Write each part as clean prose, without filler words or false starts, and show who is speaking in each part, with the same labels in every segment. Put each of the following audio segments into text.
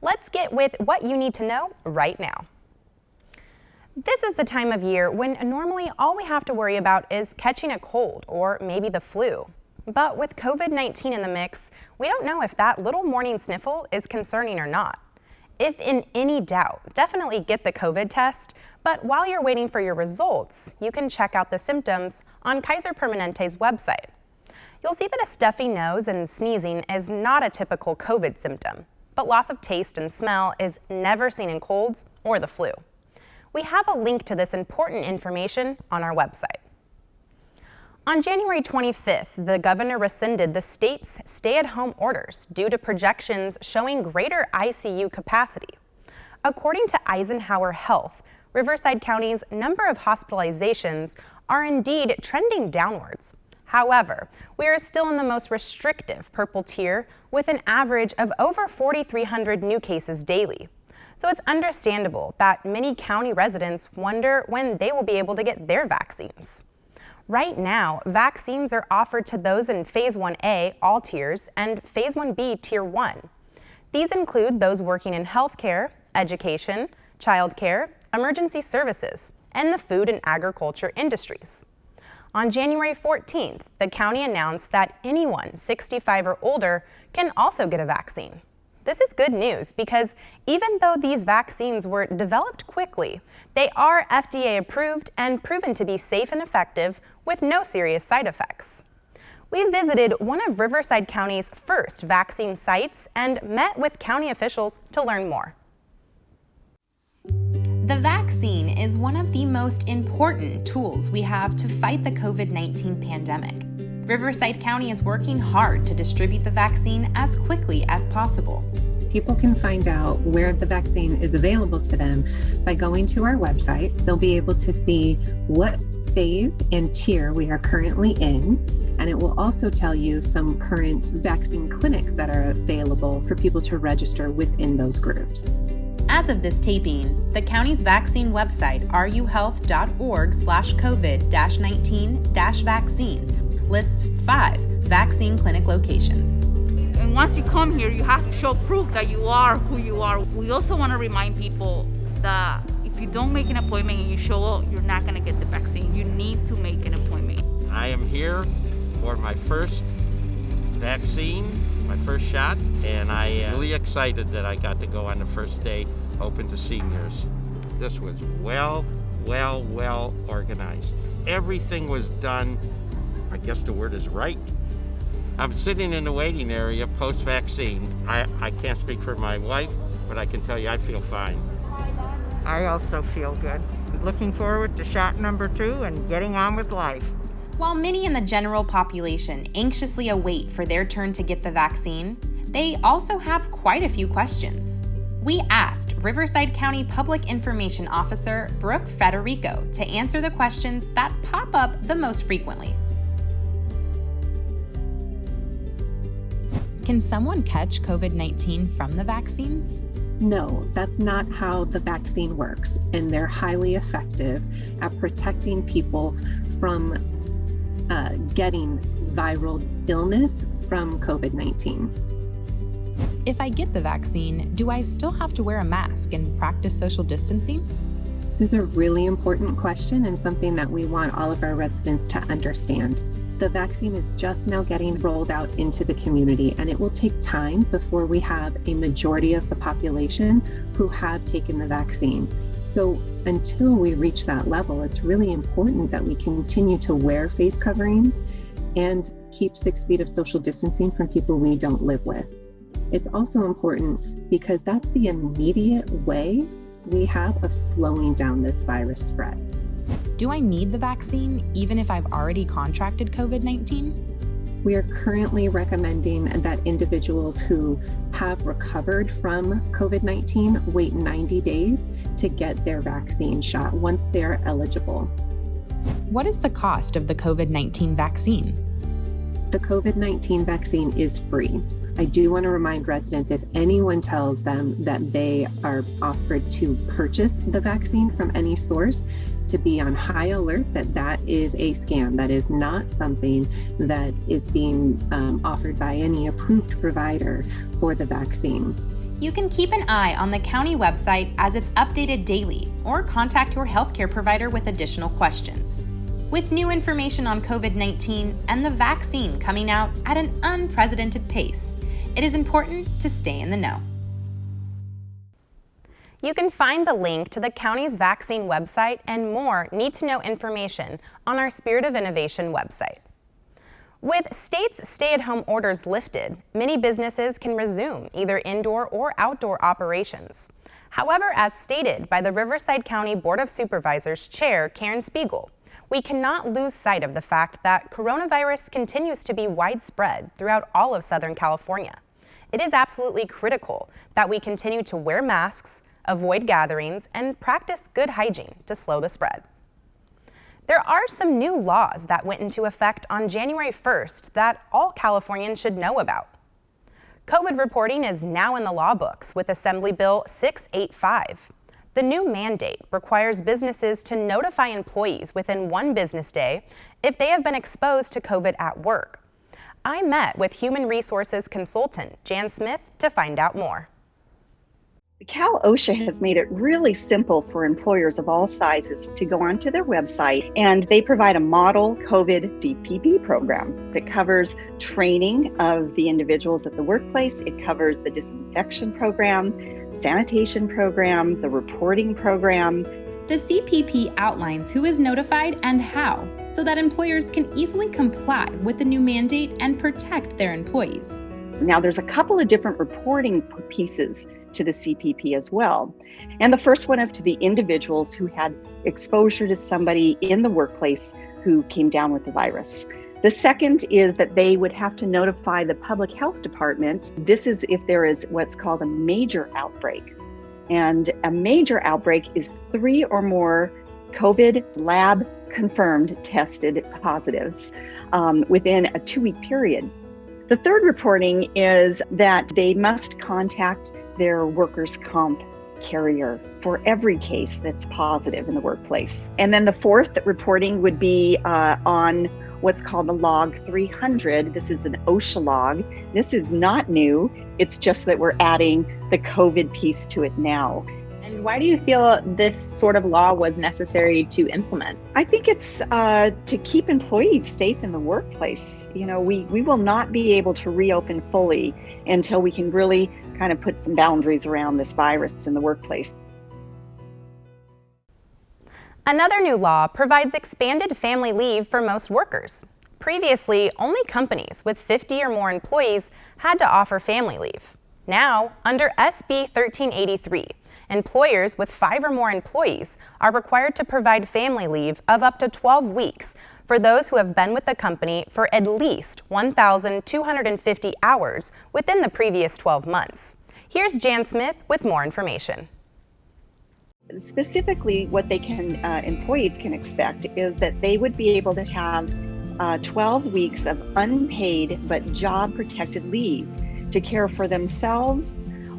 Speaker 1: let's get with what you need to know right now. This is the time of year when normally all we have to worry about is catching a cold or maybe the flu. But with COVID-19 in the mix, we don't know if that little morning sniffle is concerning or not. If in any doubt, definitely get the COVID test, but while you're waiting for your results, you can check out the symptoms on Kaiser Permanente's website. You'll see that a stuffy nose and sneezing is not a typical COVID symptom, but loss of taste and smell is never seen in colds or the flu. We have a link to this important information on our website. On January 25th, the governor rescinded the state's stay-at-home orders due to projections showing greater ICU capacity. According to Eisenhower Health, Riverside County's number of hospitalizations are indeed trending downwards. However, we are still in the most restrictive purple tier with an average of over 4,300 new cases daily. So it's understandable that many county residents wonder when they will be able to get their vaccines. Right now, vaccines are offered to those in Phase 1A, all tiers, and Phase 1B, Tier 1. These include those working in healthcare, education, childcare, emergency services, and the food and agriculture industries. On January 14th, the county announced that anyone 65 or older can also get a vaccine. This is good news because even though these vaccines were developed quickly, they are FDA approved and proven to be safe and effective with no serious side effects. We visited one of Riverside County's first vaccine sites and met with county officials to learn more.
Speaker 2: The vaccine is one of the most important tools we have to fight the COVID-19 pandemic. Riverside County is working hard to distribute the vaccine as quickly as possible.
Speaker 3: People can find out where the vaccine is available to them by going to our website. They'll be able to see what phase and tier we are currently in, and it will also tell you some current vaccine clinics that are available for people to register within those groups.
Speaker 2: As of this taping, the county's vaccine website, ruhealth.org/COVID-19-vaccine, lists 5 vaccine clinic locations.
Speaker 4: And once you come here, you have to show proof that you are who you are. We also want to remind people that if you don't make an appointment and you show up, you're not going to get the vaccine. You need to make an appointment.
Speaker 5: I am here for my first vaccine, my first shot, and I am really excited that I got to go on the first day open to seniors. This was well organized. Everything was done, I guess the word is right. I'm sitting in the waiting area post-vaccine. I can't speak for my wife, but I can tell you I feel fine.
Speaker 6: I also feel good. Looking forward to shot number 2 and getting on with life.
Speaker 2: While many in the general population anxiously await for their turn to get the vaccine, they also have quite a few questions. We asked Riverside County Public Information Officer Brooke Federico to answer the questions that pop up the most frequently. Can someone catch COVID-19 from the vaccines?
Speaker 3: No, that's not how the vaccine works, and they're highly effective at protecting people from getting viral illness from COVID-19.
Speaker 2: If I get the vaccine, do I still have to wear a mask and practice social distancing?
Speaker 3: This is a really important question and something that we want all of our residents to understand. The vaccine is just now getting rolled out into the community, and it will take time before we have a majority of the population who have taken the vaccine. So until we reach that level, it's really important that we continue to wear face coverings and keep 6 feet of social distancing from people we don't live with. It's also important because that's the immediate way we have of slowing down this virus spread.
Speaker 2: Do I need the vaccine even if I've already contracted COVID-19?
Speaker 3: We are currently recommending that individuals who have recovered from COVID-19 wait 90 days to get their vaccine shot once they're eligible.
Speaker 2: What is the cost of the COVID-19 vaccine?
Speaker 3: The COVID-19 vaccine is free. I do want to remind residents, if anyone tells them that they are offered to purchase the vaccine from any source, to be on high alert that that is a scam. That is not something that is being offered by any approved provider for the vaccine.
Speaker 2: You can keep an eye on the county website as it's updated daily, or contact your healthcare provider with additional questions. With new information on COVID-19 and the vaccine coming out at an unprecedented pace, it is important to stay in the know.
Speaker 1: You can find the link to the county's vaccine website and more need-to-know information on our Spirit of Innovation website. With states' stay-at-home orders lifted, many businesses can resume either indoor or outdoor operations. However, as stated by the Riverside County Board of Supervisors Chair Karen Spiegel, we cannot lose sight of the fact that coronavirus continues to be widespread throughout all of Southern California. It is absolutely critical that we continue to wear masks, avoid gatherings, and practice good hygiene to slow the spread. There are some new laws that went into effect on January 1st that all Californians should know about. COVID reporting is now in the law books with Assembly Bill 685. The new mandate requires businesses to notify employees within 1 business day if they have been exposed to COVID at work. I met with Human Resources consultant Jan Smith to find out more.
Speaker 7: Cal OSHA has made it really simple for employers of all sizes to go onto their website, and they provide a model COVID CPP program that covers training of the individuals at the workplace. It covers the disinfection program, sanitation program, the reporting program.
Speaker 2: The CPP outlines who is notified and how, so that employers can easily comply with the new mandate and protect their employees.
Speaker 7: Now, there's a couple of different reporting pieces to the CPP as well. And the first one is to the individuals who had exposure to somebody in the workplace who came down with the virus. The second is that they would have to notify the public health department. This is if there is what's called a major outbreak. And a major outbreak is 3 or more COVID lab confirmed tested positives within a 2-week period. The third reporting is that they must contact their workers' comp carrier for every case that's positive in the workplace. And then the fourth reporting would be on what's called the log 300. This is an OSHA log. This is not new. It's just that we're adding the COVID piece to it now.
Speaker 8: And why do you feel this sort of law was necessary to implement?
Speaker 7: I think it's to keep employees safe in the workplace. You know, we will not be able to reopen fully until we can really kind of put some boundaries around this virus in the workplace.
Speaker 1: Another new law provides expanded family leave for most workers. Previously, only companies with 50 or more employees had to offer family leave. Now, under SB 1383, employers with 5 or more employees are required to provide family leave of up to 12 weeks for those who have been with the company for at least 1,250 hours within the previous 12 months. Here's Jan Smith with more information.
Speaker 7: Specifically, what they can employees can expect is that they would be able to have 12 weeks of unpaid but job-protected leave to care for themselves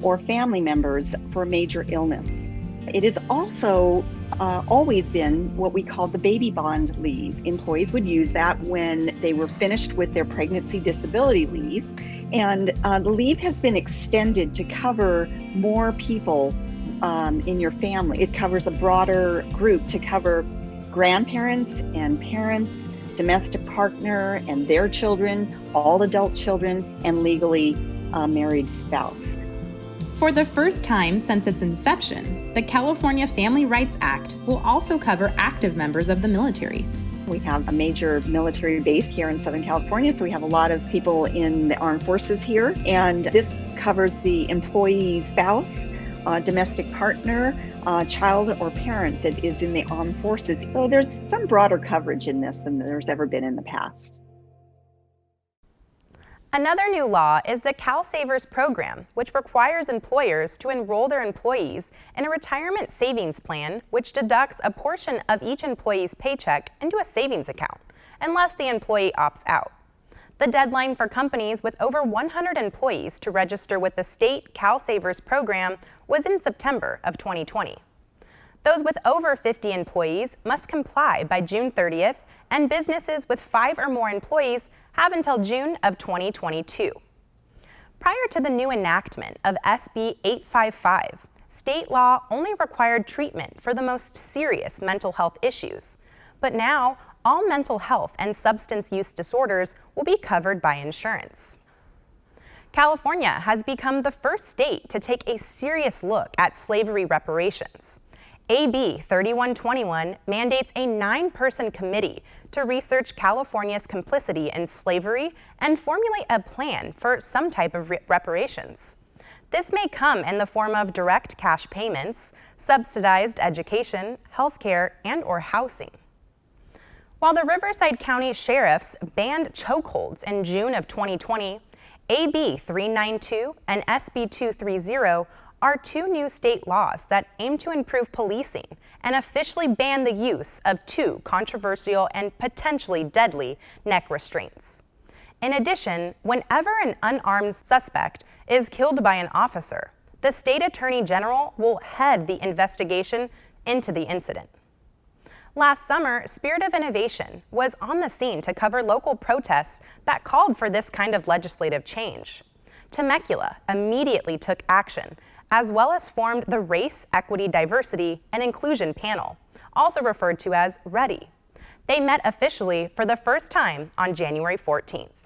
Speaker 7: or family members for major illness. It has also always been what we call the baby bond leave. Employees would use that when they were finished with their pregnancy disability leave. And the leave has been extended to cover more people in your family. It covers a broader group to cover grandparents and parents, domestic partner and their children, all adult children, and legally married spouse.
Speaker 2: For the first time since its inception, the California Family Rights Act will also cover active members of the military.
Speaker 7: We have a major military base here in Southern California, so we have a lot of people in the armed forces here, and this covers the employee's spouse, domestic partner, child or parent that is in the armed forces. So there's some broader coverage in this than there's ever been in the past.
Speaker 1: Another new law is the CalSavers program, which requires employers to enroll their employees in a retirement savings plan, which deducts a portion of each employee's paycheck into a savings account, unless the employee opts out. The deadline for companies with over 100 employees to register with the state CalSavers program was in September of 2020. Those with over 50 employees must comply by June 30th, and businesses with 5 or more employees have until June of 2022. Prior to the new enactment of SB 855, state law only required treatment for the most serious mental health issues. But now, all mental health and substance use disorders will be covered by insurance. California has become the first state to take a serious look at slavery reparations. AB 3121 mandates a 9-person committee to research California's complicity in slavery and formulate a plan for some type of reparations. This may come in the form of direct cash payments, subsidized education, healthcare, and/or housing. While the Riverside County sheriffs banned chokeholds in June of 2020, AB 392 and SB 230 are two new state laws that aim to improve policing and officially ban the use of two controversial and potentially deadly neck restraints. In addition, whenever an unarmed suspect is killed by an officer, the state attorney general will head the investigation into the incident. Last summer, Spirit of Innovation was on the scene to cover local protests that called for this kind of legislative change. Temecula immediately took action, as well as formed the Race, Equity, Diversity, and Inclusion Panel, also referred to as READY. They met officially for the first time on January 14th.